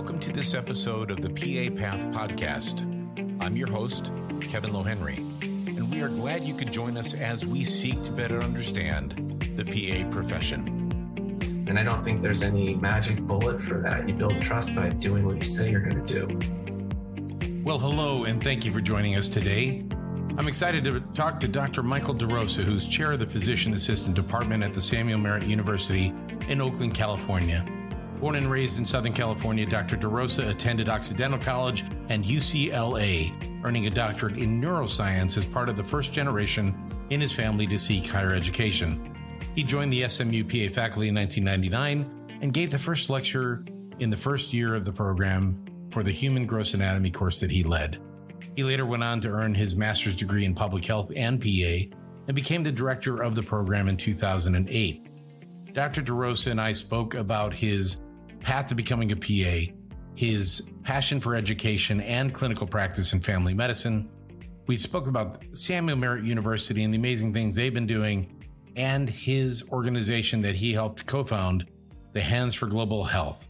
Welcome to this episode of the PA Path Podcast. I'm your host, Kevin Lohenry, and we are glad you could join us as we seek to better understand the PA profession. And I don't think there's any magic bullet for that. You build trust by doing what you say you're going to do. Well, hello, and thank you for joining us today. I'm excited to talk to Dr. Michael DeRosa, who's chair of the Physician Assistant Department at the Samuel Merritt University in Oakland, California. Born and raised in Southern California, Dr. DeRosa attended Occidental College and UCLA, earning a doctorate in neuroscience as part of the first generation in his family to seek higher education. He joined the SMU PA faculty in 1999 and gave the first lecture in the first year of the program for the human gross anatomy course that he led. He later went on to earn his master's degree in public health and PA and became the director of the program in 2008. Dr. DeRosa and I spoke about his path to becoming a PA, his passion for education and clinical practice in family medicine. We spoke about Samuel Merritt University and the amazing things they've been doing, and his organization that he helped co-found, the Hands for Global Health.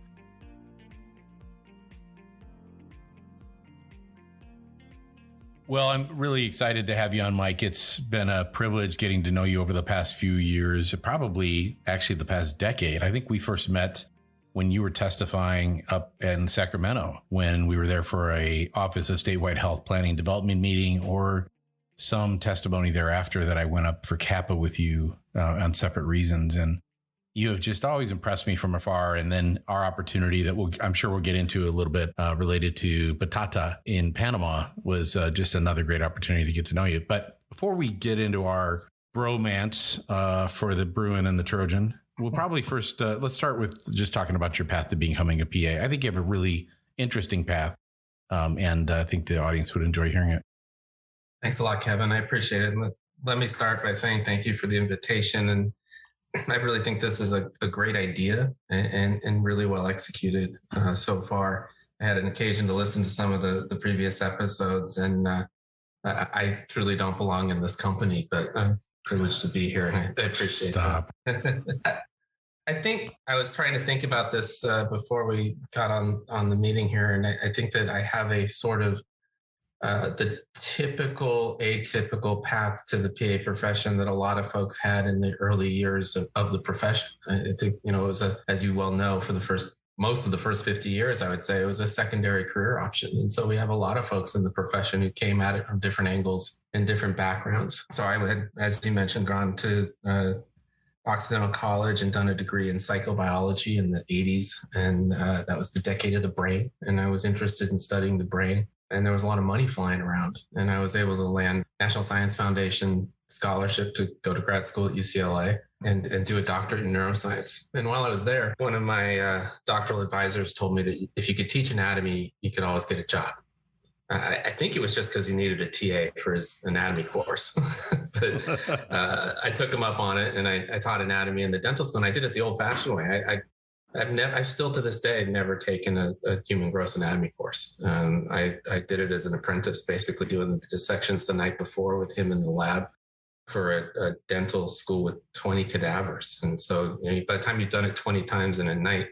Well, I'm really excited to have you on, Mike. It's been a privilege getting to know you over the past few years, probably actually the past decade. I think we first met when you were testifying up in Sacramento, when we were there for a Office of Statewide Health Planning and Development meeting, or some testimony thereafter that I went up for Kappa with you on separate reasons. And you have just always impressed me from afar. And then our opportunity that I'm sure we'll get into a little bit related to Batata in Panama was just another great opportunity to get to know you. But before we get into our bromance for the Bruin and the Trojan, we'll probably first, let's start with just talking about your path to becoming a PA. I think you have a really interesting path, and I think the audience would enjoy hearing it. Thanks a lot, Kevin. I appreciate it. Let me start by saying thank you for the invitation. And I really think this is a great idea and really well executed so far. I had an occasion to listen to some of the previous episodes, and I truly don't belong in this company, but I'm privileged to be here, and I appreciate it. I think I was trying to think about this before we got on the meeting here, and I think that I have a sort of the typical atypical path to the PA profession that a lot of folks had in the early years of the profession. I think, it was as you well know, for most of the first 50 years, I would say it was a secondary career option. And so we have a lot of folks in the profession who came at it from different angles and different backgrounds. So I had, as you mentioned, gone to Occidental College and done a degree in psychobiology in the 80s. And that was the decade of the brain. And I was interested in studying the brain. And there was a lot of money flying around. And I was able to land National Science Foundation scholarship to go to grad school at UCLA and do a doctorate in neuroscience. And while I was there, one of my doctoral advisors told me that if you could teach anatomy, you could always get a job. I think it was just because he needed a TA for his anatomy course. But I took him up on it, and I taught anatomy in the dental school, and I did it the old-fashioned way. I've still to this day never taken a human gross anatomy course. I did it as an apprentice, basically doing the dissections the night before with him in the lab for a dental school with 20 cadavers. And so by the time you've done it 20 times in a night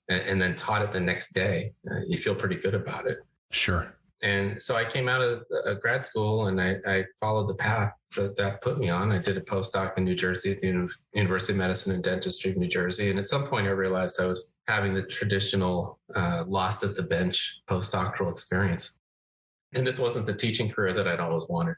and then taught it the next day, you feel pretty good about it. Sure. And so I came out of grad school, and I followed the path that put me on. I did a postdoc in New Jersey at the University of Medicine and Dentistry of New Jersey. And at some point I realized I was having the traditional lost at the bench postdoctoral experience. And this wasn't the teaching career that I'd always wanted.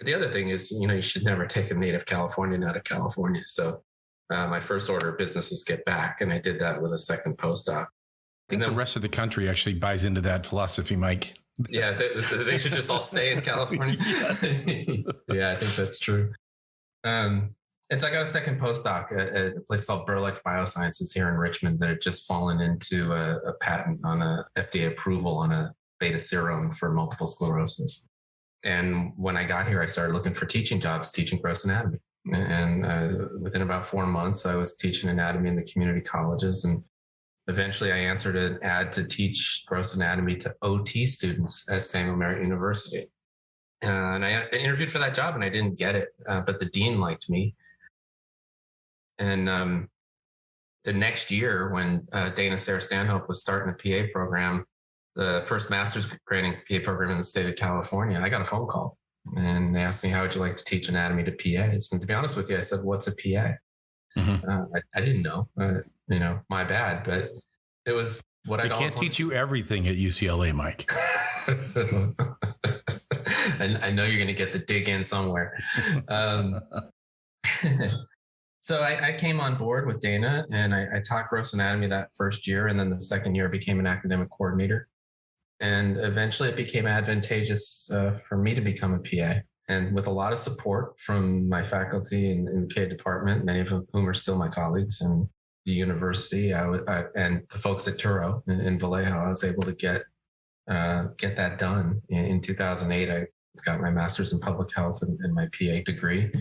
The other thing is, you should never take a native Californian out of California. So my first order of business was get back. And I did that with a second postdoc. I think the rest of the country actually buys into that philosophy, Mike. Yeah, they should just all stay in California. Yeah, I think that's true. And so I got a second postdoc at a place called Burlex Biosciences here in Richmond that had just fallen into a patent on a FDA approval on a beta serum for multiple sclerosis. And when I got here, I started looking for teaching jobs, teaching gross anatomy. And within about 4 months, I was teaching anatomy in the community colleges. And eventually I answered an ad to teach gross anatomy to OT students at Samuel Merritt University. And I interviewed for that job, and I didn't get it, but the dean liked me. And the next year when Dana Sarah Stanhope was starting a PA program, the first master's grading PA program in the state of California, I got a phone call and they asked me, how would you like to teach anatomy to PAs? And to be honest with you, I said, what's a PA? Mm-hmm. I didn't know, my bad, but it was what I can't teach you everything at UCLA, Mike. I know you're going to get the dig in somewhere. So I came on board with Dana and I taught gross anatomy that first year. And then the second year I became an academic coordinator. And eventually it became advantageous for me to become a PA. And with a lot of support from my faculty in the PA department, many of whom are still my colleagues in the university, and the folks at Turo in Vallejo, I was able to get that done. In 2008, I got my master's in public health and my PA degree.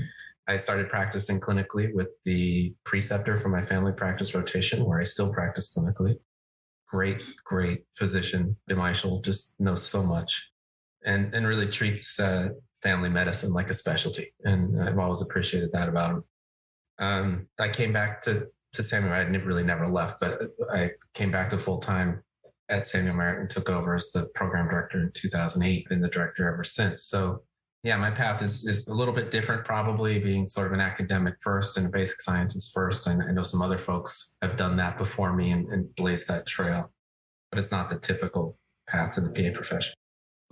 I started practicing clinically with the preceptor for my family practice rotation, where I still practice clinically. Great physician, Demichel, just knows so much and really treats family medicine like a specialty. And I've always appreciated that about him. I came back to Samuel Merritt. I really never left, but I came back to full-time at Samuel Merritt and took over as the program director in 2008, been the director ever since. So yeah, my path is a little bit different, probably being sort of an academic first and a basic scientist first. And I know some other folks have done that before me and blazed that trail, but it's not the typical path to the PA profession.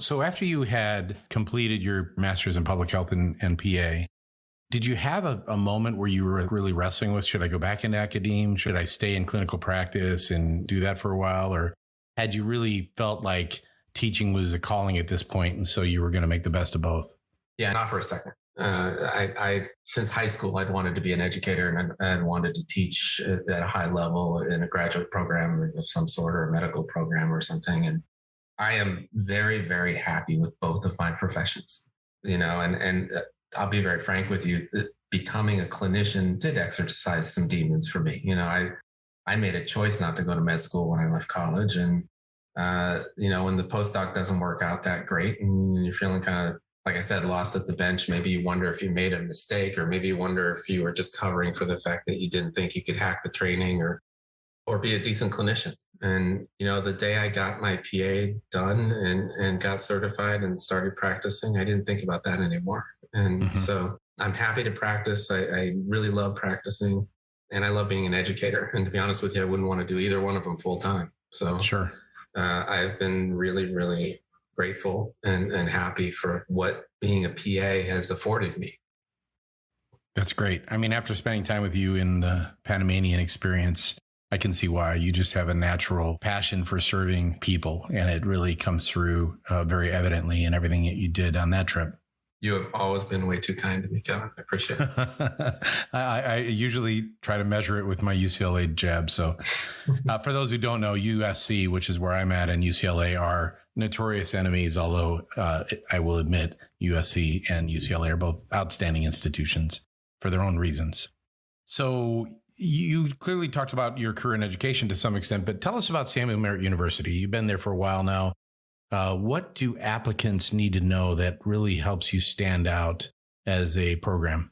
So after you had completed your master's in public health and PA, did you have a moment where you were really wrestling with, should I go back into academe? Should I stay in clinical practice and do that for a while? Or had you really felt like teaching was a calling at this point, and so you were going to make the best of both? Yeah, not for a second. I since high school, I'd wanted to be an educator and I'd wanted to teach at a high level in a graduate program of some sort or a medical program or something. And I am very, very happy with both of my professions, and I'll be very frank with you, that becoming a clinician did exercise some demons for me. I made a choice not to go to med school when I left college. And, when the postdoc doesn't work out that great and you're feeling kind of, like I said, lost at the bench, maybe you wonder if you made a mistake, or maybe you wonder if you were just covering for the fact that you didn't think you could hack the training or be a decent clinician. And, the day I got my PA done and got certified and started practicing, I didn't think about that anymore. And so I'm happy to practice. I really love practicing and I love being an educator. And to be honest with you, I wouldn't want to do either one of them full time. So sure. I've been really, really grateful and happy for what being a PA has afforded me. That's great. I mean, after spending time with you in the Panamanian experience, I can see why. You just have a natural passion for serving people, and it really comes through very evidently in everything that you did on that trip. You have always been way too kind to me, Kevin. I appreciate it. I usually try to measure it with my UCLA jab. So for those who don't know, USC, which is where I'm at, and UCLA are notorious enemies, although I will admit USC and UCLA are both outstanding institutions for their own reasons. So you clearly talked about your career in education to some extent, but tell us about Samuel Merritt University. You've been there for a while now. What do applicants need to know that really helps you stand out as a program?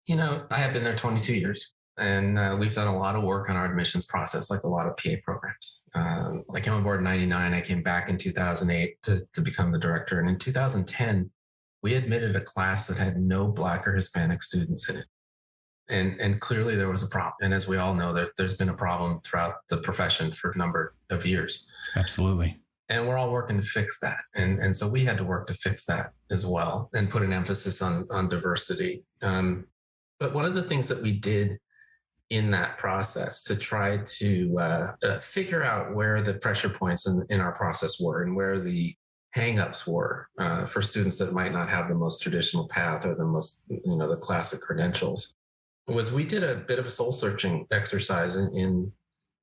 I have been there 22 years and we've done a lot of work on our admissions process, like a lot of PA programs. I came on board in 99. I came back in 2008 to become the director. And in 2010, we admitted a class that had no Black or Hispanic students in it. And clearly there was a problem. And as we all know, there's been a problem throughout the profession for a number of years. Absolutely. And we're all working to fix that. And so we had to work to fix that as well and put an emphasis on diversity. But one of the things that we did in that process to try to figure out where the pressure points in our process were and where the hangups were for students that might not have the most traditional path or the most, the classic credentials, was we did a bit of a soul searching exercise in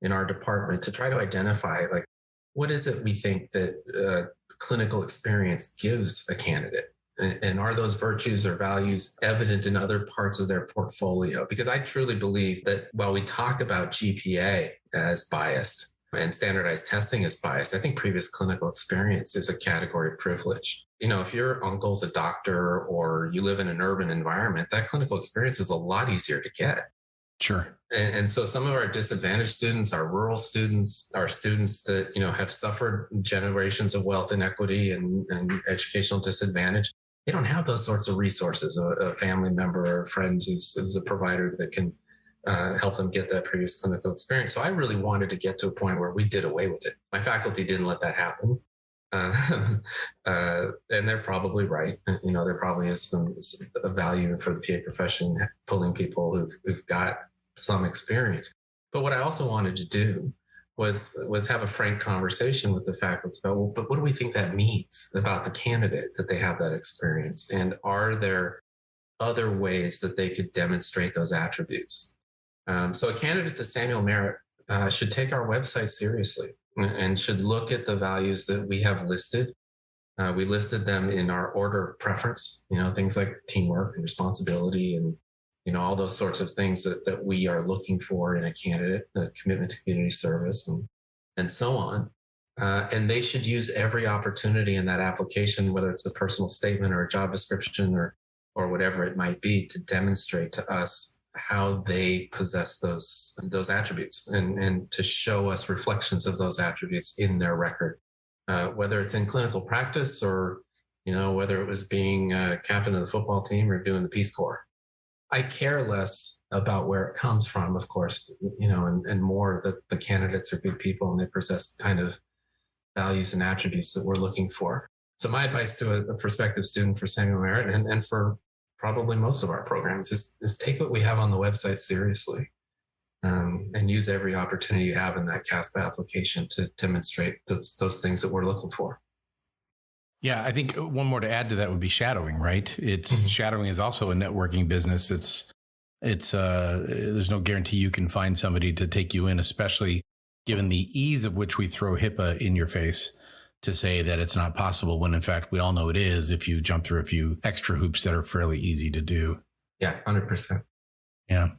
our department to try to identify, like, what is it we think that clinical experience gives a candidate? And are those virtues or values evident in other parts of their portfolio? Because I truly believe that while we talk about GPA as biased and standardized testing as biased, I think previous clinical experience is a category of privilege. If your uncle's a doctor or you live in an urban environment, that clinical experience is a lot easier to get. Sure. And so some of our disadvantaged students, our rural students, our students that, have suffered generations of wealth inequity and educational disadvantage, they don't have those sorts of resources, a family member or a friend who's a provider that can help them get that previous clinical experience. So I really wanted to get to a point where we did away with it. My faculty didn't let that happen. And they're probably right. There probably is some value for the PA profession pulling people who've got some experience. But what I also wanted to do was have a frank conversation with the faculty about, well, but what do we think that means about the candidate that they have that experience? And are there other ways that they could demonstrate those attributes? So a candidate to Samuel Merritt should take our website seriously and should look at the values that we have listed. We listed them in our order of preference, things like teamwork and responsibility and, all those sorts of things that we are looking for in a candidate, a commitment to community service and so on. And they should use every opportunity in that application, whether it's a personal statement or a job description or whatever it might be, to demonstrate to us how they possess those attributes and to show us reflections of those attributes in their record, whether it's in clinical practice or, whether it was being captain of the football team or doing the Peace Corps. I care less about where it comes from, of course, and more that the candidates are good people and they possess the kind of values and attributes that we're looking for. So my advice to a prospective student for Samuel Merritt and for probably most of our programs is take what we have on the website seriously, and use every opportunity you have in that CASPA application to demonstrate those things that we're looking for. Yeah, I think one more to add to that would be shadowing, right? Shadowing is also a networking business. It's there's no guarantee you can find somebody to take you in, especially given the ease of which we throw HIPAA in your face to say that it's not possible, when in fact we all know it is if you jump through a few extra hoops that are fairly easy to do. Yeah, 100%. Yeah.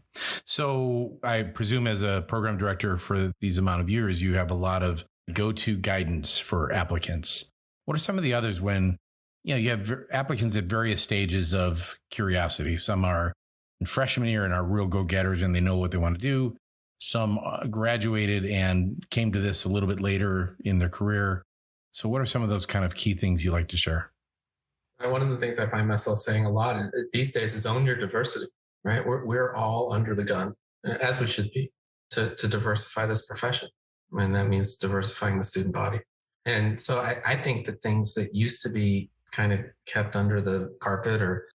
So I presume as a program director for these amount of years, you have a lot of go-to guidance for applicants. What are some of the others when, you have applicants at various stages of curiosity? Some are in freshman year and are real go-getters and they know what they want to do. Some graduated and came to this a little bit later in their career. So what are some of those kind of key things you like to share? One of the things I find myself saying a lot these days is own your diversity, right? We're all under the gun, as we should be, to diversify this profession. And that means diversifying the student body. And so I think that things that used to be kind of kept under the carpet or,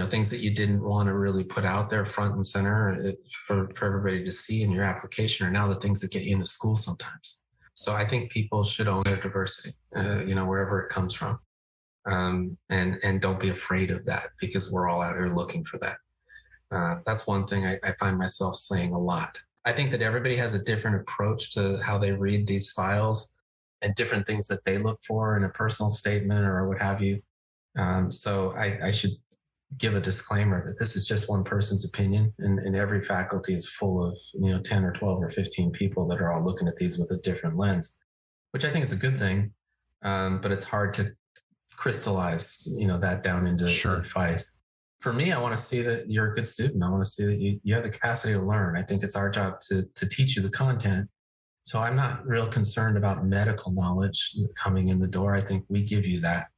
things that you didn't want to really put out there front and center for everybody to see in your application are now the things that get you into school sometimes. So I think people should own their diversity, wherever it comes from. And don't be afraid of that because we're all out here looking for that. That's one thing I find myself saying a lot. I think that everybody has a different approach to how they read these files and different things that they look for in a personal statement or what have you. So I should give a disclaimer that this is just one person's opinion and every faculty is full of, 10 or 12 or 15 people that are all looking at these with a different lens, which I think is a good thing. But it's hard to crystallize, that down into advice. For me, I want to see that you're a good student. I want to see that you have the capacity to learn. I think it's our job to teach you the content. So I'm not real concerned about medical knowledge coming in the door. I think we give you that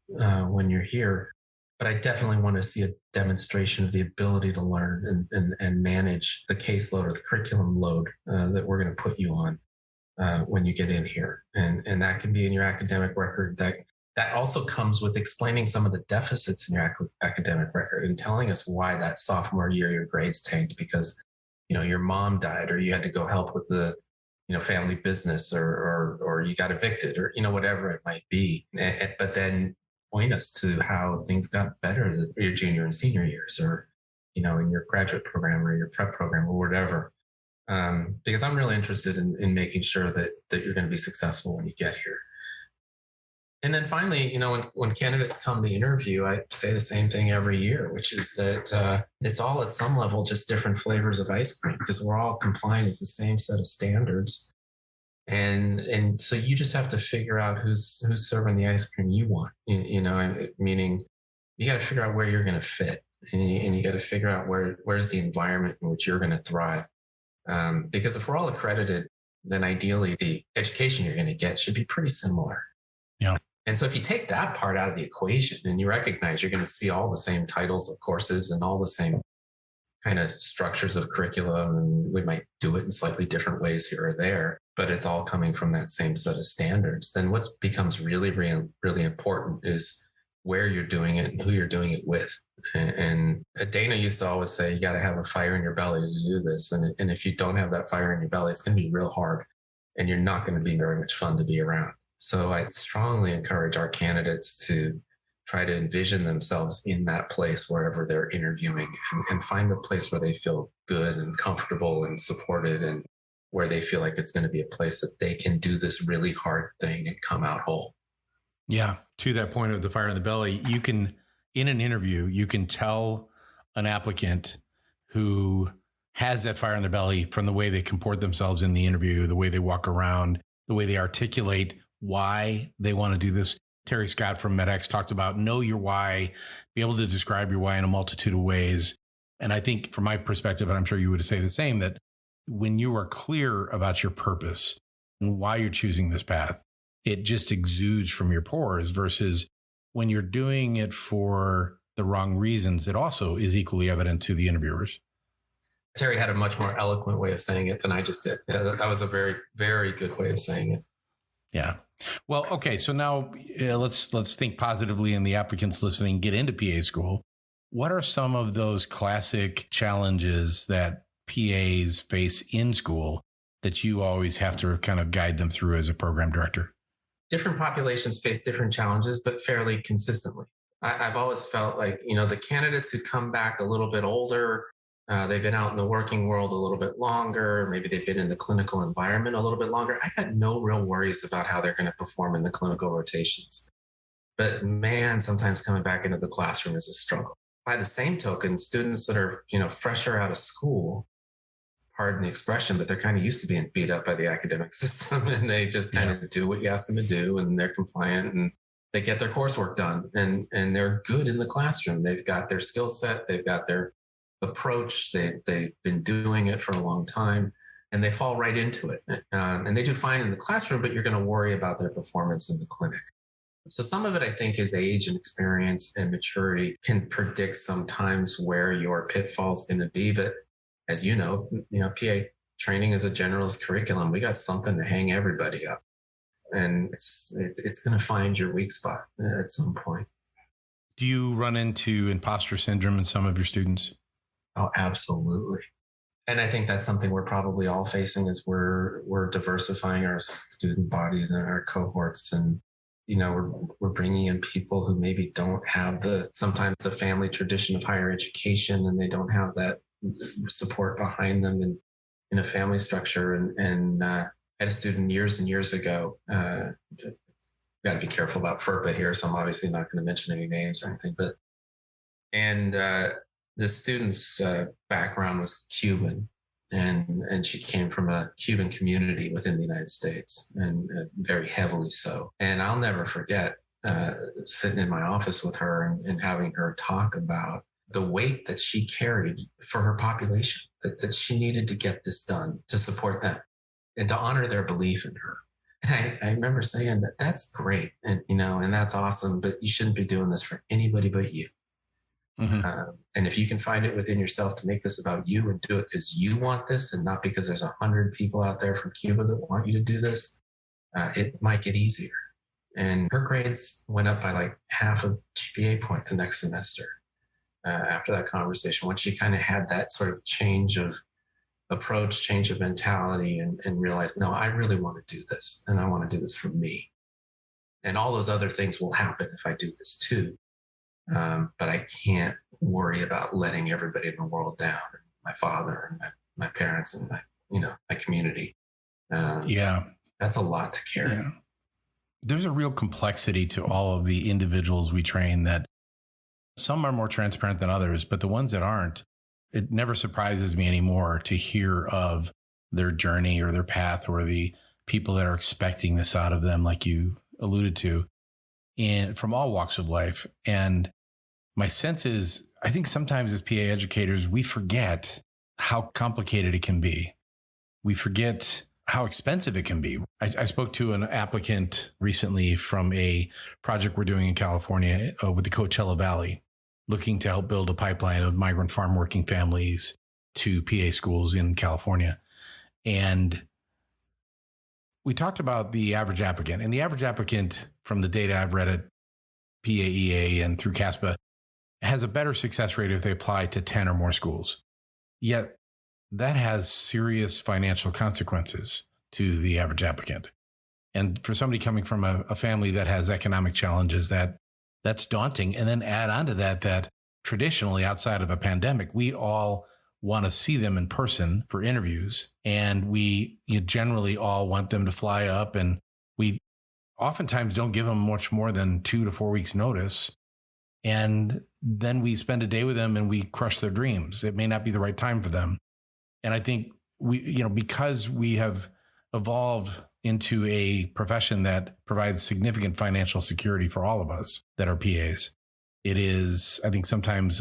when you're here. But I definitely want to see a demonstration of the ability to learn and manage the caseload or the curriculum load that we're going to put you on when you get in here. And that can be in your academic record. That also comes with explaining some of the deficits in your academic record and telling us why that sophomore year your grades tanked because, your mom died or you had to go help with the family business or you got evicted or, whatever it might be. But then point us to how things got better your junior and senior years or, in your graduate program or your prep program or whatever. Because I'm really interested in making sure that you're going to be successful when you get here. And then finally, when candidates come to interview, I say the same thing every year, which is that it's all at some level just different flavors of ice cream because we're all complying with the same set of standards. And so you just have to figure out who's serving the ice cream you want, meaning you got to figure out where you're going to fit and you got to figure out where's the environment in which you're going to thrive. Because if we're all accredited, then ideally the education you're going to get should be pretty similar. Yeah. And so if you take that part out of the equation and you recognize you're going to see all the same titles of courses and all the same kind of structures of curriculum, and we might do it in slightly different ways here or there, but it's all coming from that same set of standards, then what becomes really, really, really important is where you're doing it and who you're doing it with. And Dana used to always say, you got to have a fire in your belly to do this. And if you don't have that fire in your belly, it's going to be real hard and you're not going to be very much fun to be around. So I strongly encourage our candidates to try to envision themselves in that place wherever they're interviewing and find the place where they feel good and comfortable and supported and where they feel like it's going to be a place that they can do this really hard thing and come out whole. Yeah. To that point of the fire in the belly, you can, in an interview, you can tell an applicant who has that fire in their belly from the way they comport themselves in the interview, the way they walk around, the way they articulate why they want to do this. Terry Scott from MedX talked about know your why, be able to describe your why in a multitude of ways. And I think from my perspective, and I'm sure you would say the same, that when you are clear about your purpose and why you're choosing this path, it just exudes from your pores versus when you're doing it for the wrong reasons, it also is equally evident to the interviewers. Terry had a much more eloquent way of saying it than I just did. That was a very, very good way of saying it. Yeah. Well, okay. So now let's think positively, and the applicants listening get into PA school. What are some of those classic challenges that PAs face in school that you always have to kind of guide them through as a program director? Different populations face different challenges, but fairly consistently. I've always felt like, the candidates who come back a little bit older, they've been out in the working world a little bit longer. Maybe they've been in the clinical environment a little bit longer. I got no real worries about how they're going to perform in the clinical rotations. But man, sometimes coming back into the classroom is a struggle. By the same token, students that are, fresher out of school, pardon the expression, but they're kind of used to being beat up by the academic system, and they just kind of do what you ask them to do, and they're compliant and they get their coursework done, and they're good in the classroom. They've got their skill set, they've got their approach, they've been doing it for a long time, and they fall right into it. And they do fine in the classroom, but you're going to worry about their performance in the clinic. So some of it, I think, is age and experience and maturity can predict sometimes where your pitfall is going to be. But as you know, PA training is a generalist curriculum. We got something to hang everybody up, and it's going to find your weak spot at some point. Do you run into imposter syndrome in some of your students? Oh, absolutely. And I think that's something we're probably all facing as we're diversifying our student bodies and our cohorts, and we're bringing in people who maybe don't have sometimes the family tradition of higher education, and they don't have that support behind them in a family structure. And I had a student years and years ago, got to be careful about FERPA here, so I'm obviously not going to mention any names or anything, but the student's background was Cuban, and she came from a Cuban community within the United States, and very heavily so. And I'll never forget sitting in my office with her and having her talk about the weight that she carried for her population, that she needed to get this done to support them and to honor their belief in her. And I remember saying that's great, and and that's awesome, but you shouldn't be doing this for anybody but you. Mm-hmm. And if you can find it within yourself to make this about you and do it because you want this and not because there's 100 people out there from Cuba that want you to do this, it might get easier. And her grades went up by like half a GPA point the next semester after that conversation, once she kind of had that sort of change of approach, change of mentality, and realized, no, I really want to do this, and I want to do this for me. And all those other things will happen if I do this too. But I can't worry about letting everybody in the world down, my father and my parents and my community. That's a lot to carry. Yeah. There's a real complexity to all of the individuals we train that some are more transparent than others, but the ones that aren't, it never surprises me anymore to hear of their journey or their path or the people that are expecting this out of them, like you alluded to, and from all walks of life. And my sense is, I think sometimes as PA educators, we forget how complicated it can be. we forget how expensive it can be. I spoke to an applicant recently from a project we're doing in California with the Coachella Valley, looking to help build a pipeline of migrant farm working families to PA schools in California. And we talked about the average applicant, and the average applicant, from the data I've read at PAEA and through CASPA, has a better success rate if they apply to 10 or more schools. Yet that has serious financial consequences to the average applicant. And for somebody coming from a family that has economic challenges, that's daunting. And then add on to that traditionally outside of a pandemic, we all want to see them in person for interviews. And we generally all want them to fly up, and we oftentimes don't give them much more than 2 to 4 weeks notice. And then we spend a day with them and we crush their dreams. It may not be the right time for them. And I think because we have evolved into a profession that provides significant financial security for all of us that are PAs, it is, I think, sometimes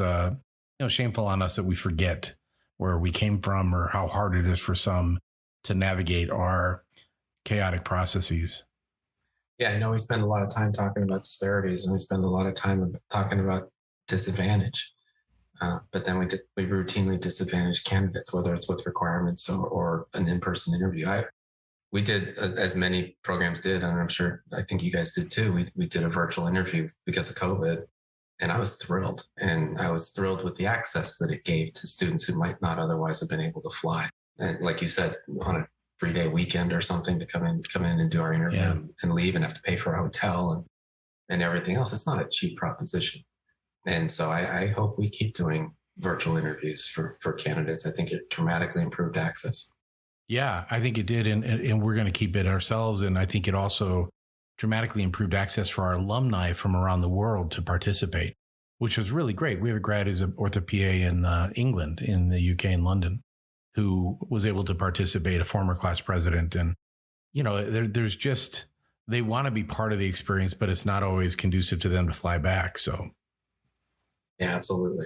shameful on us that we forget where we came from or how hard it is for some to navigate our chaotic processes. Yeah, I know we spend a lot of time talking about disparities, and we spend a lot of time talking about disadvantage. But then we routinely disadvantage candidates, whether it's with requirements or an in-person interview. We did, as many programs did, and I think you guys did too. We did a virtual interview because of COVID, and I was thrilled. And I was thrilled with the access that it gave to students who might not otherwise have been able to fly. And like you said, on a 3-day weekend or something to come in and do our interview and leave and have to pay for a hotel and everything else. It's not a cheap proposition. And so I hope we keep doing virtual interviews for candidates. I think it dramatically improved access. Yeah, I think it did. And we're going to keep it ourselves. And I think it also dramatically improved access for our alumni from around the world to participate, which was really great. We have a grad who's an ortho PA in England, in the UK, in London, who was able to participate, a former class president. And, there's just, they want to be part of the experience, but it's not always conducive to them to fly back. So. Yeah, absolutely.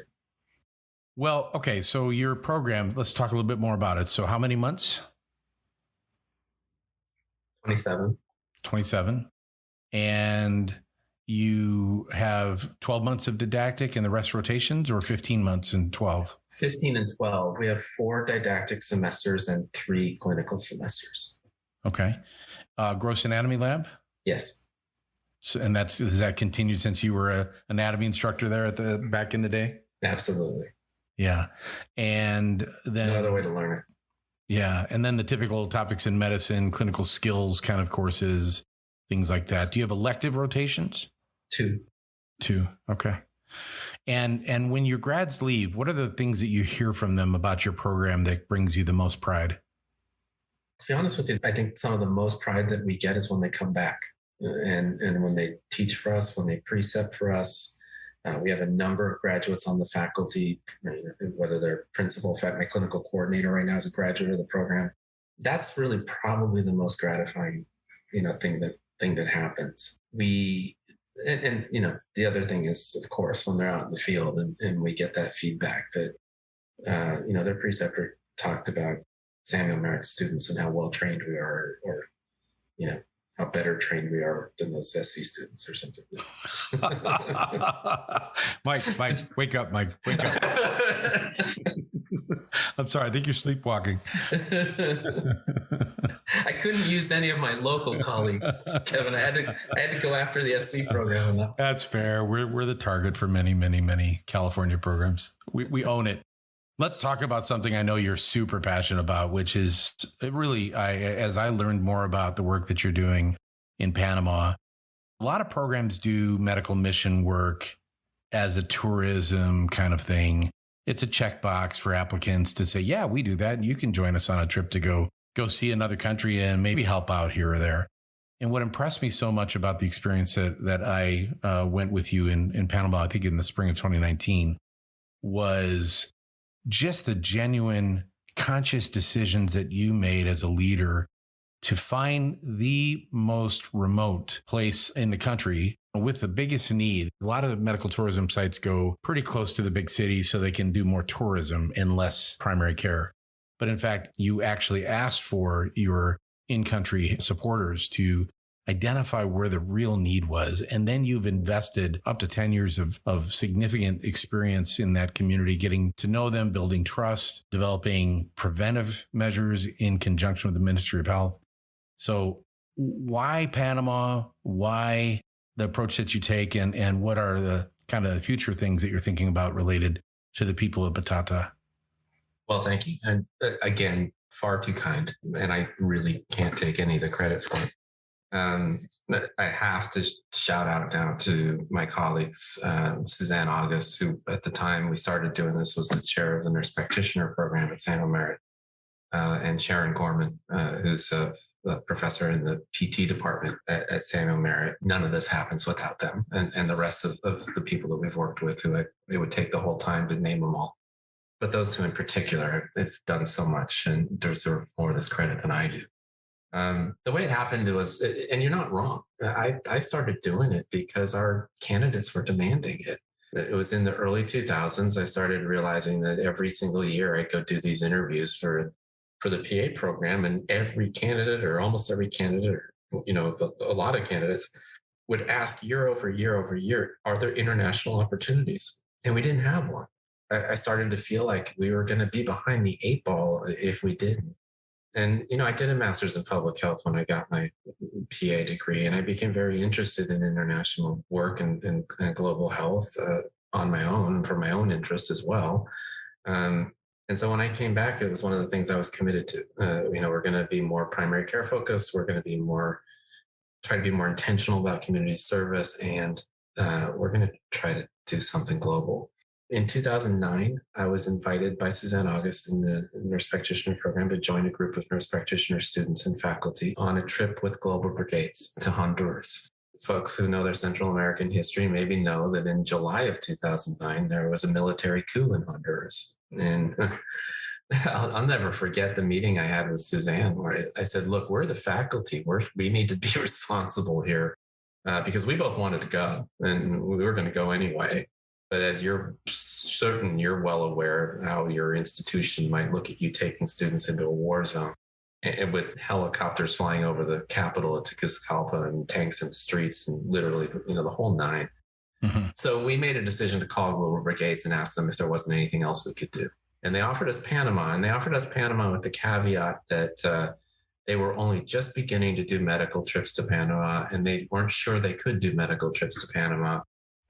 Well, okay. So your program, let's talk a little bit more about it. So how many months? 27. 27. And you have 12 months of didactic and the rest rotations, or 15 months and 12? 15 and 12. We have 4 didactic semesters and 3 clinical semesters. Okay. Gross anatomy lab? Yes. So, and has that continued since you were an anatomy instructor there back in the day? Absolutely. Yeah. And then no other way to learn it. Yeah. And then the typical topics in medicine, clinical skills kind of courses, things like that. Do you have elective rotations? 2. Okay. And when your grads leave, what are the things that you hear from them about your program that brings you the most pride? To be honest with you, I think some of the most pride that we get is when they come back and when they teach for us, when they precept for us. We have a number of graduates on the faculty, whether they're principal. In fact, my clinical coordinator right now is a graduate of the program. That's really probably the most gratifying, thing that happens. The other thing is, of course, when they're out in the field and we get that feedback that, their preceptor talked about Samuel Merritt students and how well trained we are, or how better trained we are than those SC students or something. Mike, wake up, Mike, wake up. I'm sorry. I think you're sleepwalking. I couldn't use any of my local colleagues, Kevin. I had to go after the SC program. That's fair. We're the target for many, many, many California programs. We own it. Let's talk about something I know you're super passionate about, which is really, as I learned more about the work that you're doing in Panama, a lot of programs do medical mission work as a tourism kind of thing. It's a checkbox for applicants to say, yeah, we do that. And you can join us on a trip to go see another country and maybe help out here or there. And what impressed me so much about the experience that I went with you in Panama, I think in the spring of 2019, was just the genuine conscious decisions that you made as a leader to find the most remote place in the country with the biggest need. A lot of medical tourism sites go pretty close to the big cities so they can do more tourism and less primary care. but in fact, you actually asked for your in-country supporters to identify where the real need was. And then you've invested up to 10 years of significant experience in that community, getting to know them, building trust, developing preventive measures in conjunction with the Ministry of Health. So why Panama? Why the approach that you take? And what are the kind of future things that you're thinking about related to the people of Batata? Well, thank you. And again, far too kind. And I really can't take any of the credit for it. I have to shout out now to my colleagues, Suzanne August, who at the time we started doing this was the chair of the nurse practitioner program at Samuel Merritt, and Sharon Gorman, who's a professor in the PT department at Samuel Merritt. None of this happens without them and the rest of the people that we've worked with who it would take the whole time to name them all. But those two in particular have done so much and deserve more of this credit than I do. The way it happened was, and you're not wrong, I started doing it because our candidates were demanding it. It was in the early 2000s. I started realizing that every single year I'd go do these interviews for the PA program, and every candidate or almost every candidate, or, a lot of candidates would ask year over year over year, are there international opportunities? And we didn't have one. I started to feel like we were going to be behind the 8 ball if we didn't. And, I did a master's in public health when I got my PA degree, and I became very interested in international work and global health on my own, for my own interest as well. And so when I came back, it was one of the things I was committed to. We're going to be more primary care focused. We're going to try to be more intentional about community service, and we're going to try to do something global. In 2009, I was invited by Suzanne August in the nurse practitioner program to join a group of nurse practitioner students and faculty on a trip with Global Brigades to Honduras. Folks who know their Central American history maybe know that in July of 2009, there was a military coup in Honduras. And I'll never forget the meeting I had with Suzanne, where I said, look, we're the faculty. We need to be responsible here because we both wanted to go, and we were going to go anyway. But as you're well aware how your institution might look at you taking students into a war zone, and with helicopters flying over the capital at Tegucigalpa and tanks in the streets and literally, the whole nine. Mm-hmm. So we made a decision to call Global Brigades and ask them if there wasn't anything else we could do. And they offered us Panama, with the caveat that they were only just beginning to do medical trips to Panama, and they weren't sure they could do medical trips to Panama.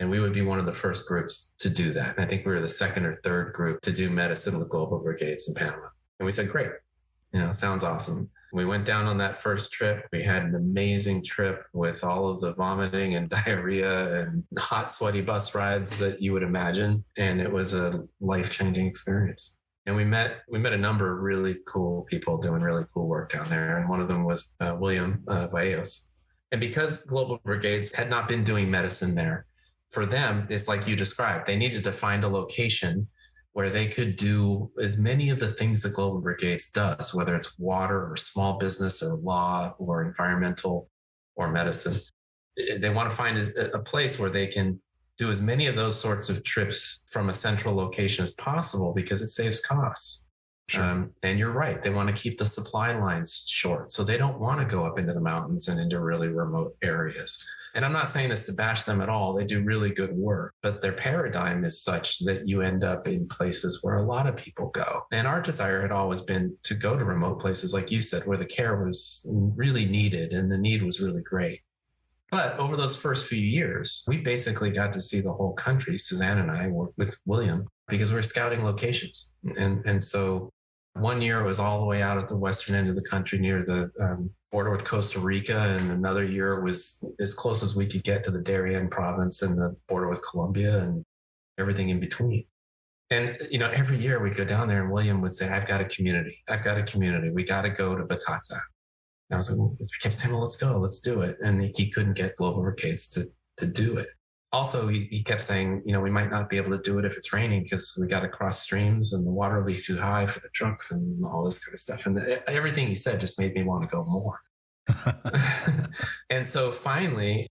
And we would be one of the first groups to do that. And I think we were the second or third group to do medicine with Global Brigades in Panama. And we said, great, sounds awesome. We went down on that first trip. We had an amazing trip with all of the vomiting and diarrhea and hot, sweaty bus rides that you would imagine. And it was a life-changing experience. And we met a number of really cool people doing really cool work down there. And one of them was William Valleos. And because Global Brigades had not been doing medicine there, for them, it's like you described. They needed to find a location where they could do as many of the things that Global Brigades does, whether it's water or small business or law or environmental or medicine. They want to find a place where they can do as many of those sorts of trips from a central location as possible because it saves costs. Sure. And you're right. They want to keep the supply lines short. So they don't want to go up into the mountains and into really remote areas. And I'm not saying this to bash them at all. They do really good work, but their paradigm is such that you end up in places where a lot of people go. And our desire had always been to go to remote places, like you said, where the care was really needed and the need was really great. But over those first few years, we basically got to see the whole country. Suzanne and I were with William because we were scouting locations. And so one year it was all the way out at the western end of the country near the border with Costa Rica. And another year was as close as we could get to the Darien province and the border with Colombia and everything in between. And, every year we'd go down there and William would say, I've got a community. We got to go to Batata. And I was like, I kept saying, well, let's go, let's do it. And he couldn't get Global Brigades to do it. Also, he kept saying, we might not be able to do it if it's raining because we got to cross streams and the water will be too high for the trucks and all this kind of stuff. And everything he said just made me want to go more. And so finally,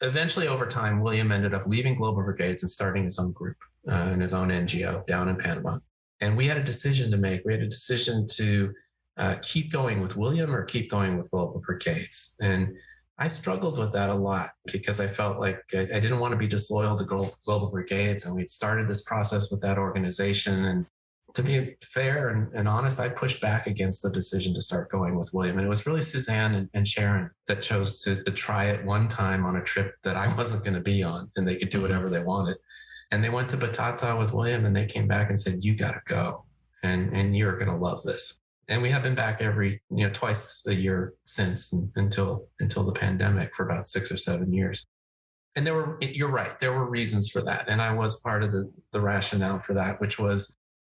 eventually over time, William ended up leaving Global Brigades and starting his own group and his own NGO down in Panama. And we had a decision to make. We had a decision to keep going with William or keep going with Global Brigades. And I struggled with that a lot because I felt like I didn't want to be disloyal to Global Brigades. And we'd started this process with that organization. And to be fair and honest, I pushed back against the decision to start going with William. And it was really Suzanne and Sharon that chose to try it one time on a trip that I wasn't going to be on, and they could do whatever they wanted. And they went to Batata with William, and they came back and said, "You got to go, and you're going to love this." And we have been back twice a year since until the pandemic for about 6 or 7 years. And you're right, there were reasons for that. And I was part of the rationale for that, which was,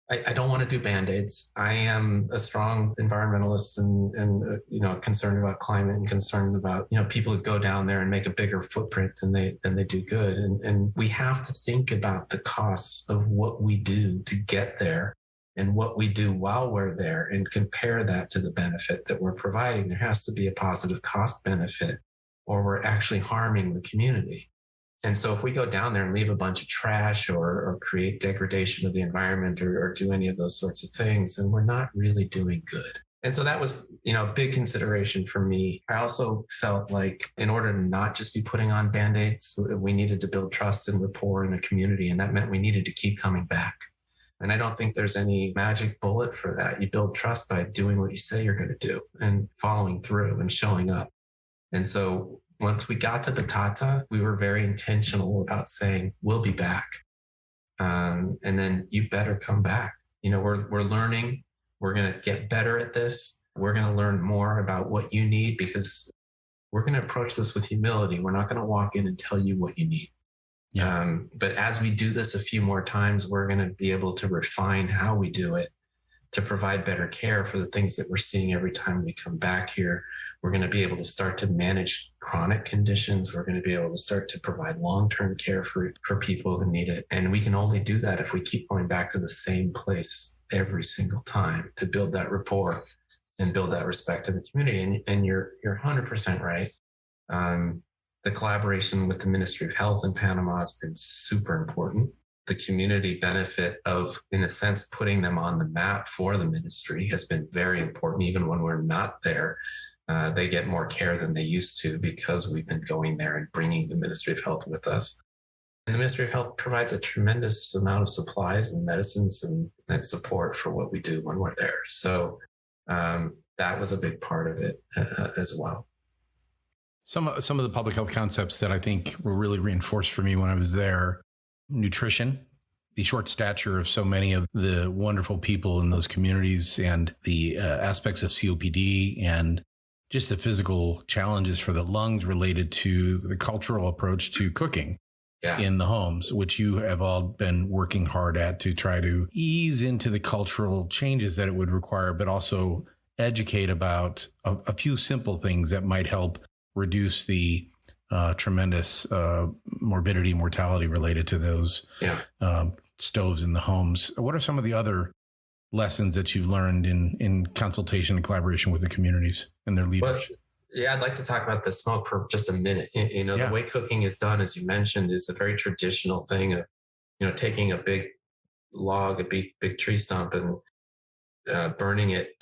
I don't want to do Band-Aids. I am a strong environmentalist and concerned about climate and concerned about, people who go down there and make a bigger footprint than they do good. And we have to think about the costs of what we do to get there and what we do while we're there and compare that to the benefit that we're providing. There has to be a positive cost benefit, or we're actually harming the community. And so if we go down there and leave a bunch of trash or create degradation of the environment or do any of those sorts of things, then we're not really doing good. And so that was, a big consideration for me. I also felt like in order to not just be putting on Band-Aids, we needed to build trust and rapport in the community. And that meant we needed to keep coming back. And I don't think there's any magic bullet for that. You build trust by doing what you say you're going to do and following through and showing up. And so once we got to Batata, we were very intentional about saying, we'll be back. And then you better come back. We're learning. We're going to get better at this. We're going to learn more about what you need, because we're going to approach this with humility. We're not going to walk in and tell you what you need. Yeah. But as we do this a few more times, we're going to be able to refine how we do it to provide better care for the things that we're seeing every time we come back here. We're going to be able to start to manage chronic conditions. We're going to be able to start to provide long-term care for people who need it. And we can only do that if we keep going back to the same place every single time to build that rapport and build that respect in the community. And you're 100% right. The collaboration with the Ministry of Health in Panama has been super important. The community benefit of, in a sense, putting them on the map for the ministry has been very important. Even when we're not there, they get more care than they used to because we've been going there and bringing the Ministry of Health with us. And the Ministry of Health provides a tremendous amount of supplies and medicines and support for what we do when we're there. So that was a big part of it as well. Some of the public health concepts that I think were really reinforced for me when I was there: nutrition, the short stature of so many of the wonderful people in those communities, and the aspects of COPD, and just the physical challenges for the lungs related to the cultural approach to cooking in the homes, which you have all been working hard at to try to ease into the cultural changes that it would require, but also educate about a few simple things that might help reduce the tremendous morbidity, mortality related to those stoves in the homes. What are some of the other lessons that you've learned in consultation and collaboration with the communities and their leaders? Well, I'd like to talk about the smoke for just a minute. The way cooking is done, as you mentioned, is a very traditional thing of, taking a big log, a big tree stump, and burning it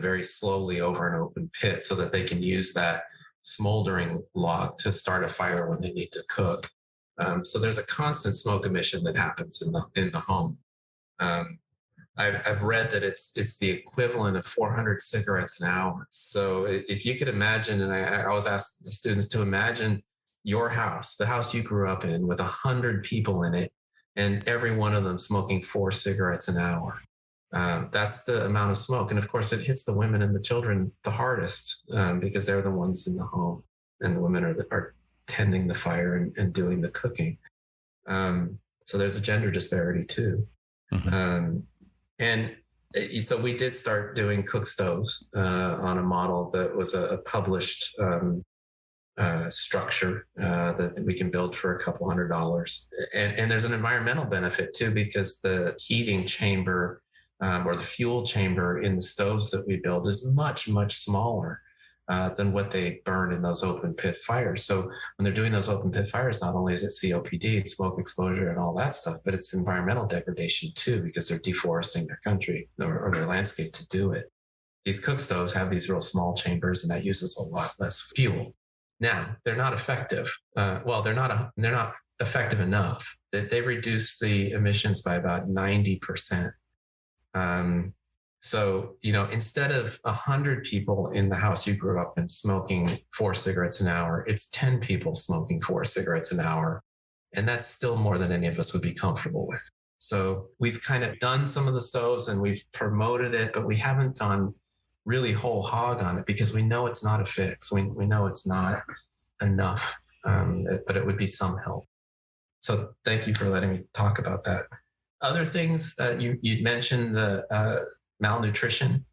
very slowly over an open pit so that they can use that smoldering log to start a fire when they need to cook. So there's a constant smoke emission that happens in the home. I've read that it's the equivalent of 400 cigarettes an hour. So if you could imagine, and I always ask the students to imagine your house, the house you grew up in, with 100 people in it, and every one of them smoking 4 cigarettes an hour. That's the amount of smoke. And of course, it hits the women and the children the hardest because they're the ones in the home, and the women are tending the fire and doing the cooking. So there's a gender disparity too. Mm-hmm. And so we did start doing cook stoves on a model that was a published structure that we can build for $200. And there's an environmental benefit too, because the heating chamber or the fuel chamber in the stoves that we build is much, much smaller than what they burn in those open pit fires. So when they're doing those open pit fires, not only is it COPD, it's smoke exposure and all that stuff, but it's environmental degradation too, because they're deforesting their country or their landscape to do it. These cook stoves have these real small chambers, and that uses a lot less fuel. Now, they're not effective. They're not effective enough that they reduce the emissions by about 90%. So, instead of 100 people in the house you grew up in smoking 4 cigarettes an hour, it's 10 people smoking 4 cigarettes an hour. And that's still more than any of us would be comfortable with. So we've kind of done some of the stoves and we've promoted it, but we haven't gone really whole hog on it because we know it's not a fix. We know it's not enough, but it would be some help. So thank you for letting me talk about that. Other things that you mentioned, the malnutrition.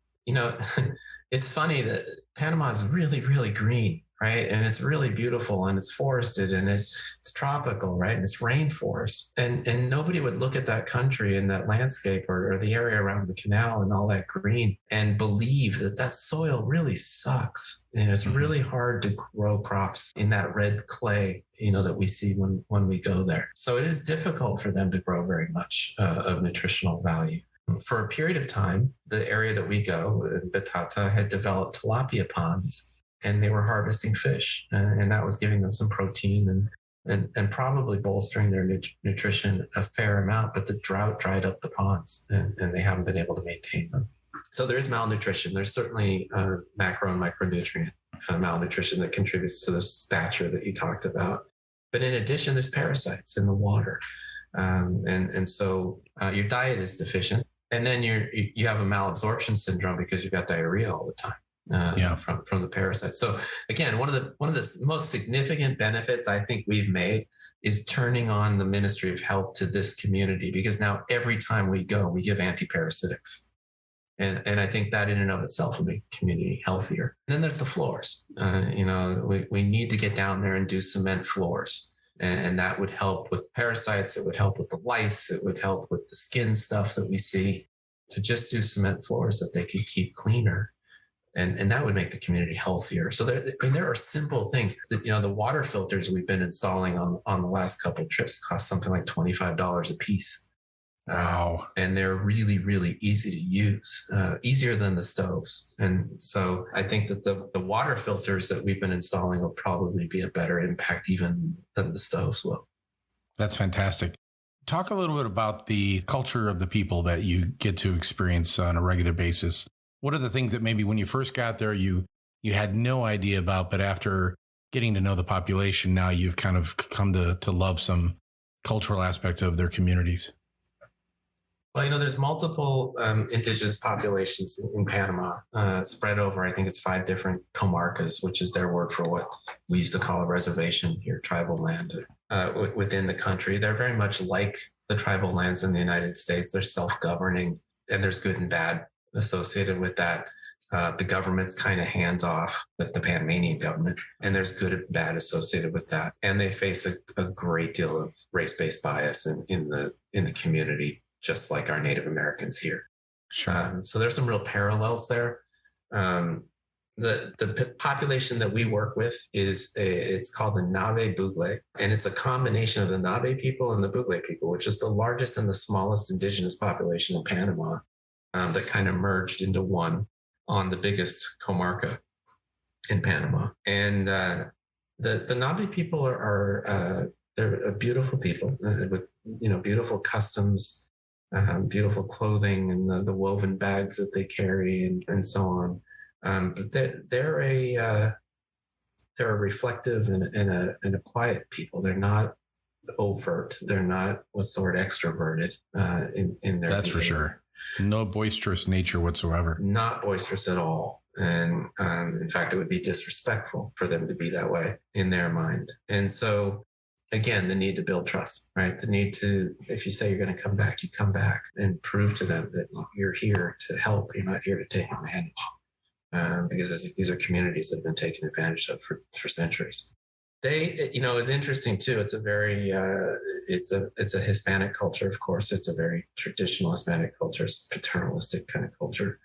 It's funny that Panama is really, really green, right? And it's really beautiful and it's forested and it's tropical, right? And it's rainforest. And nobody would look at that country and that landscape or the area around the canal and all that green and believe that soil really sucks. And it's really hard to grow crops in that red clay, that we see when we go there. So it is difficult for them to grow very much of nutritional value. For a period of time, the area that we go, Batata, had developed tilapia ponds, and they were harvesting fish, and that was giving them some protein and probably bolstering their nutrition a fair amount. But the drought dried up the ponds, and they haven't been able to maintain them. So there is malnutrition. There's certainly macro and micronutrient malnutrition that contributes to the stature that you talked about. But in addition, there's parasites in the water, and so your diet is deficient. And then you have a malabsorption syndrome because you've got diarrhea all the time from the parasites. So again, one of the most significant benefits I think we've made is turning on the Ministry of Health to this community, because now every time we go, we give antiparasitics. And I think that in and of itself will make the community healthier. And then there's the floors. We need to get down there and do cement floors. And that would help with the parasites. It would help with the lice. It would help with the skin stuff that we see, to just do cement floors that they could keep cleaner. And that would make the community healthier. So there are simple things that, the water filters we've been installing on the last couple of trips cost something like $25 a piece. Wow. And they're really, really easy to use, easier than the stoves. And so I think that the water filters that we've been installing will probably be a better impact even than the stoves will. That's fantastic. Talk a little bit about the culture of the people that you get to experience on a regular basis. What are the things that maybe when you first got there, you had no idea about, but after getting to know the population, now you've kind of come to love some cultural aspect of their communities? Well, there's multiple indigenous populations in Panama spread over, I think it's 5 different comarcas, which is their word for what we used to call a reservation here, tribal land within the country. They're very much like the tribal lands in the United States. They're self-governing, and there's good and bad associated with that. The government's kind of hands off with the Panamanian government, and there's good and bad associated with that. And they face a great deal of race-based bias in the community, just like our Native Americans here. Sure. So there's some real parallels there. The population that we work with it's called the Nave Bugle, and it's a combination of the Nave people and the Bugle people, which is the largest and the smallest indigenous population in Panama that kind of merged into one on the biggest comarca in Panama. And the Nave people are they're beautiful people with beautiful customs, beautiful clothing, and the woven bags that they carry and so on. But they're a reflective and a quiet people. They're not overt. They're not, what's the word, extroverted in their That's behavior. For sure. No boisterous nature whatsoever. Not boisterous at all. And in fact, it would be disrespectful for them to be that way in their mind. And so, again, the need to build trust, right? The need to, if you say you're going to come back, you come back and prove to them that you're here to help. You're not here to take advantage. Because these are communities that have been taken advantage of for centuries. It's interesting too. It's a very, it's a Hispanic culture, of course. It's a very traditional Hispanic culture. It's a paternalistic kind of culture.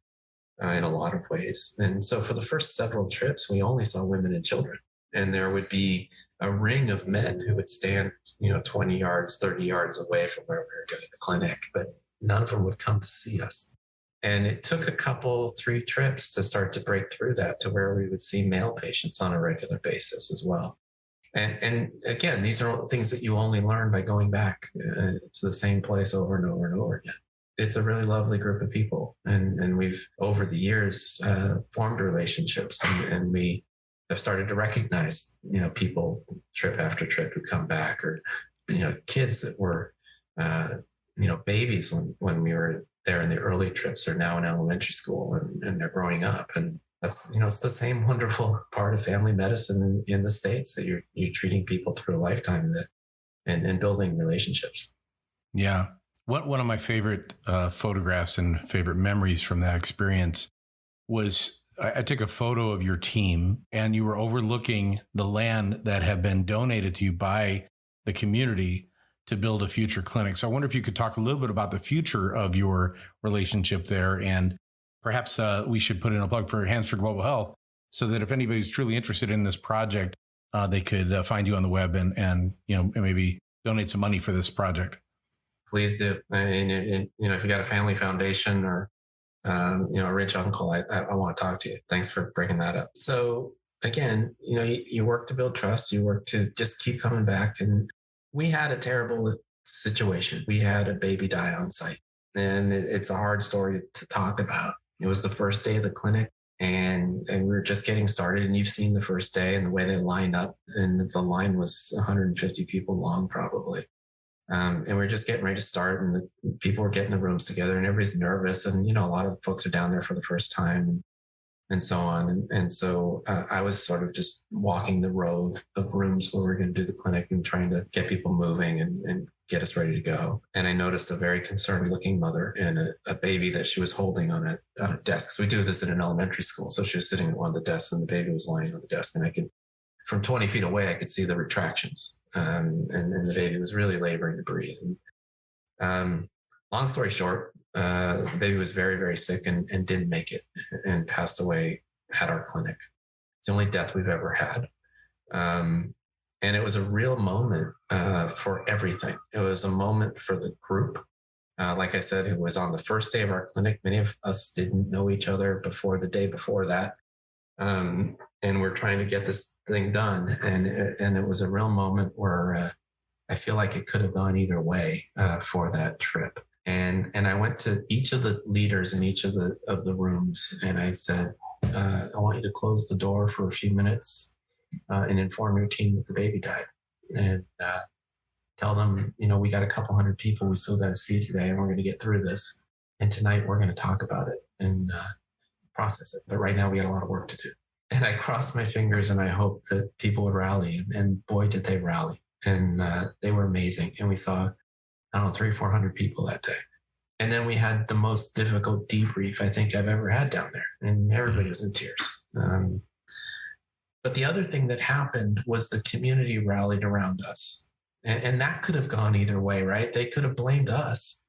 in a lot of ways. And so for the first several trips, we only saw women and children. And there would be a ring of men who would stand, 20 yards, 30 yards away from where we were doing the clinic, but none of them would come to see us. And it took a couple, 3 trips to start to break through that to where we would see male patients on a regular basis as well. And again, these are things that you only learn by going back to the same place over and over and over again. It's a really lovely group of people. And we've, over the years, formed relationships, and we have started to recognize, people trip after trip who come back, or, kids that were, babies when we were there in the early trips are now in elementary school and they're growing up. And that's, it's the same wonderful part of family medicine in the States, that you're treating people through a lifetime and building relationships. Yeah. One of my favorite photographs and favorite memories from that experience was I took a photo of your team, and you were overlooking the land that had been donated to you by the community to build a future clinic. So I wonder if you could talk a little bit about the future of your relationship there, and perhaps we should put in a plug for Hands for Global Health, so that if anybody's truly interested in this project, they could find you on the web and maybe donate some money for this project. Please do. And if you got a family foundation or a rich uncle, I want to talk to you. Thanks for bringing that up. So again, you work to build trust. You work to just keep coming back. And we had a terrible situation. We had a baby die on site, and it's a hard story to talk about. It was the first day of the clinic, and we were just getting started. And you've seen the first day and the way they lined up, and the line was 150 people long, probably. And we were just getting ready to start, and the people were getting the rooms together, and everybody's nervous. And, a lot of folks are down there for the first time and so on. And so I was sort of just walking the row of rooms where we're going to do the clinic and trying to get people moving and get us ready to go. And I noticed a very concerned looking mother and a baby that she was holding on a desk. Because we do this in an elementary school. So she was sitting at one of the desks, and the baby was lying on the desk. And I could, from 20 feet away, I could see the retractions. And the baby was really laboring to breathe. And, long story short, the baby was very, very sick and didn't make it and passed away at our clinic. It's the only death we've ever had. And it was a real moment for everything. It was a moment for the group. Like I said, it was on the first day of our clinic. Many of us didn't know each other before the day before that. And we're trying to get this thing done. And it was a real moment where I feel like it could have gone either way for that trip. And I went to each of the leaders in each of the rooms, and I said, I want you to close the door for a few minutes and inform your team that the baby died. And tell them, we got a couple hundred people we still got to see today, and we're going to get through this. And tonight we're going to talk about it and process it. But right now we got a lot of work to do. And I crossed my fingers and I hoped that people would rally. And boy, did they rally. And they were amazing. And we saw, 300-400 people that day. And then we had the most difficult debrief I think I've ever had down there. And everybody was in tears. But the other thing that happened was the community rallied around us. And that could have gone either way, right? They could have blamed us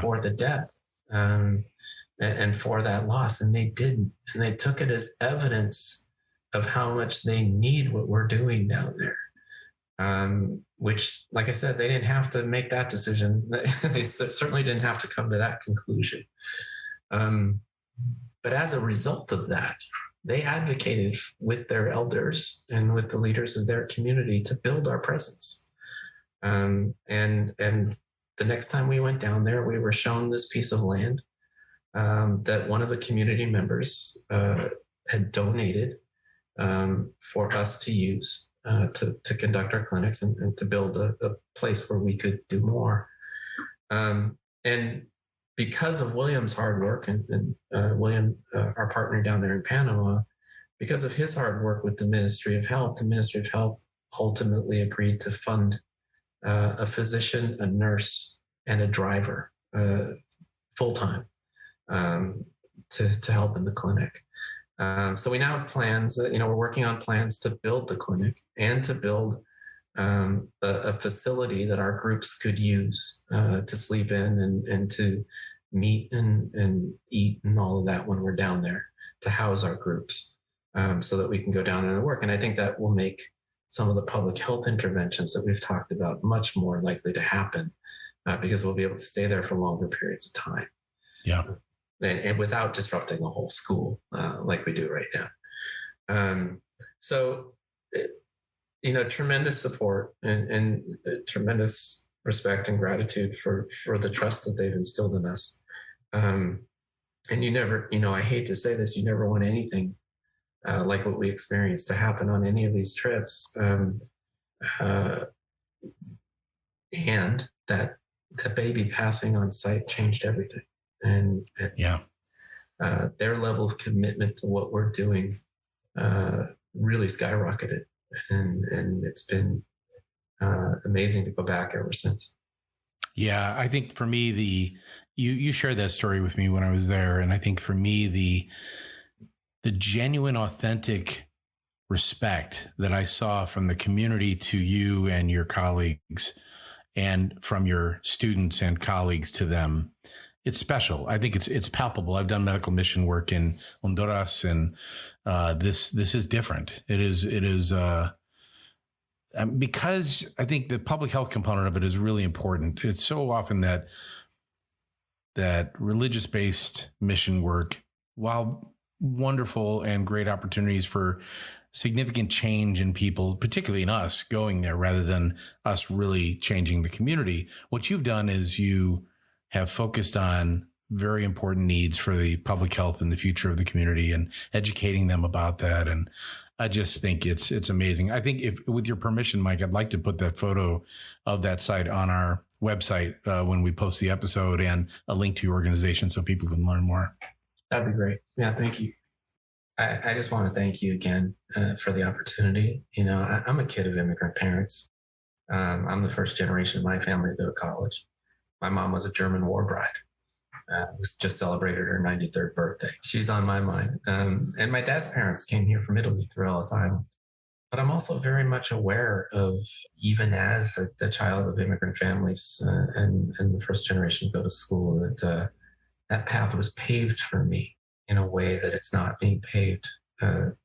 for the death. And for that loss. And they didn't. And they took it as evidence of how much they need what we're doing down there. Which, like I said, they didn't have to make that decision. They certainly didn't have to come to that conclusion. But as a result of that, they advocated with their elders and with the leaders of their community to build our presence. And the next time we went down there, we were shown this piece of land that one of the community members had donated for us to use to conduct our clinics and to build a place where we could do more. And because of William's hard work and William, our partner down there in Panama, because of his hard work with the Ministry of Health ultimately agreed to fund a physician, a nurse, and a driver full-time to help in the clinic. So we now have plans, we're working on plans to build the clinic and to build a facility that our groups could use to sleep in and to meet and eat and all of that when we're down there to house our groups, so that we can go down and work. And I think that will make some of the public health interventions that we've talked about much more likely to happen, because we'll be able to stay there for longer periods of time. Yeah. And without disrupting a whole school like we do right now. So, tremendous support and tremendous respect and gratitude for the trust that they've instilled in us. And you never, I hate to say this, you never want anything like what we experienced to happen on any of these trips. And that baby passing on sight changed everything. And yeah, their level of commitment to what we're doing really skyrocketed. And it's been amazing to go back ever since. Yeah, I think for me, you shared that story with me when I was there. And I think for me, the genuine, authentic respect that I saw from the community to you and your colleagues, and from your students and colleagues to them, it's special. I think it's palpable. I've done medical mission work in Honduras, and this is different. It is because I think the public health component of it is really important. It's so often that religious-based mission work, while wonderful and great opportunities for significant change in people, particularly in us going there rather than us really changing the community, what you've done is you have focused on very important needs for the public health and the future of the community and educating them about that. And I just think it's amazing. I think if, with your permission, Mike, I'd like to put that photo of that site on our website when we post the episode, and a link to your organization so people can learn more. That'd be great. Yeah, thank you. I just want to thank you again for the opportunity. I'm a kid of immigrant parents. I'm the first generation of my family to go to college. My mom was a German war bride. Just celebrated her 93rd birthday. She's on my mind. And my dad's parents came here from Italy through Ellis Island. But I'm also very much aware of, even as a child of immigrant families and the first generation to go to school, that that path was paved for me in a way that it's not being paved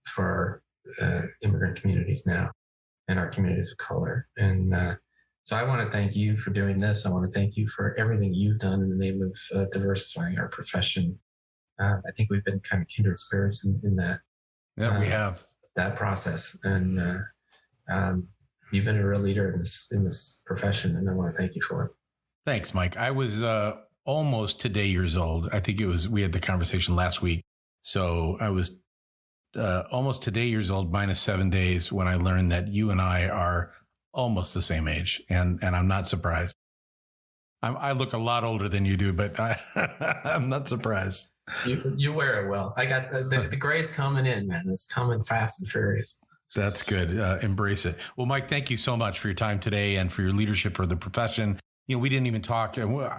for immigrant communities now and our communities of color. And so I want to thank you for doing this. I want to thank you for everything you've done in the name of diversifying our profession. I think we've been kind of kindred spirits in that. Yeah, we have. That process. And you've been a real leader in this profession, and I want to thank you for it. Thanks, Mike. I was almost today years old. I think we had the conversation last week. So I was almost today years old, minus 7 days, when I learned that you and I are almost the same age. And I'm not surprised. I look a lot older than you do, but I'm not surprised. You wear it well. I got the gray's coming in, man. It's coming fast and furious. That's good. Embrace it. Well, Mike, thank you so much for your time today and for your leadership for the profession. We didn't even talk.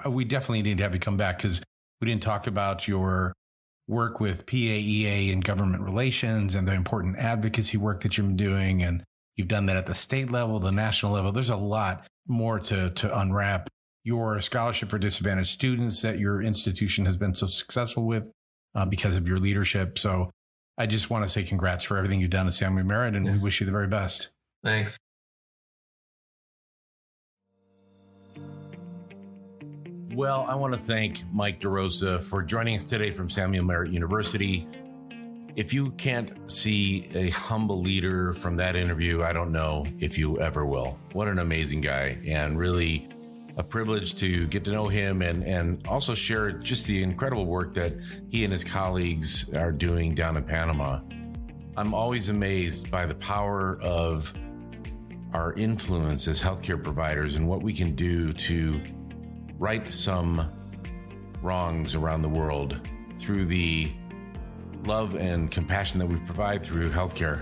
We definitely need to have you come back, because we didn't talk about your work with PAEA and government relations and the important advocacy work that you've been doing. And you've done that at the state level, the national level. There's a lot more to unwrap. Your scholarship for disadvantaged students that your institution has been so successful with because of your leadership. So I just want to say congrats for everything you've done at Samuel Merritt, and we wish you the very best. Thanks. Well, I want to thank Mike DeRosa for joining us today from Samuel Merritt University. If you can't see a humble leader from that interview, I don't know if you ever will. What an amazing guy, and really a privilege to get to know him and also share just the incredible work that he and his colleagues are doing down in Panama. I'm always amazed by the power of our influence as healthcare providers and what we can do to right some wrongs around the world through the love and compassion that we provide through healthcare.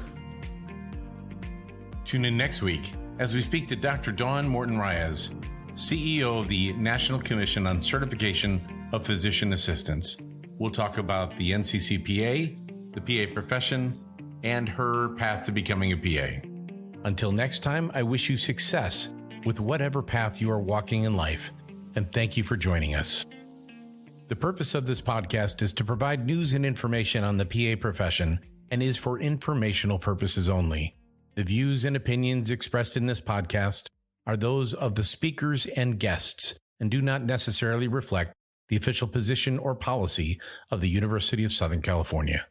Tune in next week as we speak to Dr. Dawn Morton-Reyes, CEO of the National Commission on Certification of Physician Assistants. We'll talk about the NCCPA, the PA profession, and her path to becoming a PA. Until next time, I wish you success with whatever path you are walking in life, and thank you for joining us. The purpose of this podcast is to provide news and information on the PA profession and is for informational purposes only. The views and opinions expressed in this podcast are those of the speakers and guests and do not necessarily reflect the official position or policy of the University of Southern California.